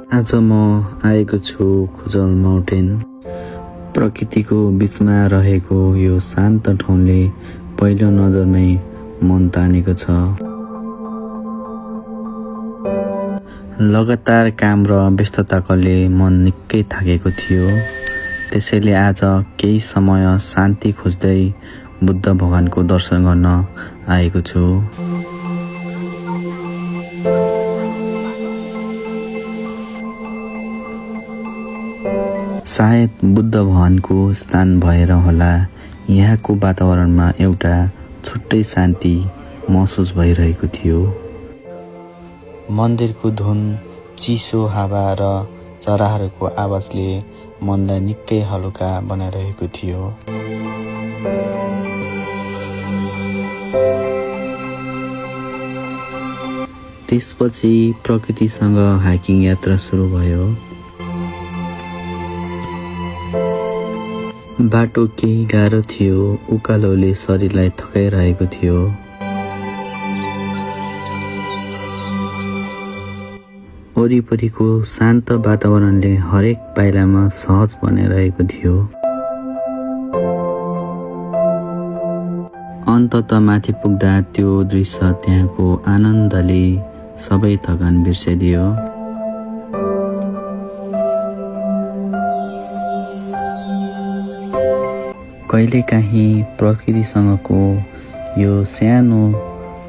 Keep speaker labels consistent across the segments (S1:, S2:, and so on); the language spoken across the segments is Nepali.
S1: आज म आएको छु खुजल माउन्टेन। प्रकृतिको बीचमा रहेको यो शान्त ठाउँले पहिलो नजरमै मन तानेको छ। लगातार काम र व्यस्तताले मन निकै थाकेको थियो, त्यसैले आज केही समय शान्ति खोज्दै बुद्ध भगवानको दर्शन गर्न आएको छु। सायद बुद्ध भगवानको स्थान भएर होला यहाँको वातावरणमा एउटा छुट्टै शान्ति महसुस भइरहेको थियो। मन्दिरको धुन, चिसो हावा र चराहरूको आवाजले मनलाई निकै हलुका बनाइरहेको थियो। त्यसपछि प्रकृतिसँग हाइकिङ यात्रा सुरु भयो। बाटो केही गाह्रो थियो, उकालोले शरीरलाई थकाइरहेको थियो। वरिपरिको शान्त वातावरणले हरेक पाइलामा सहज बनाइरहेको थियो। अन्ततः माथि पुग्दा त्यो दृश्य, त्यहाँको आनन्दले सबै थकान बिर्सिदियो। कहिलेकाहीँ प्रकृतिसँगको यो सानो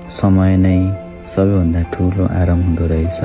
S1: समय नै सबैभन्दा ठुलो आराम हुँदो रहेछ।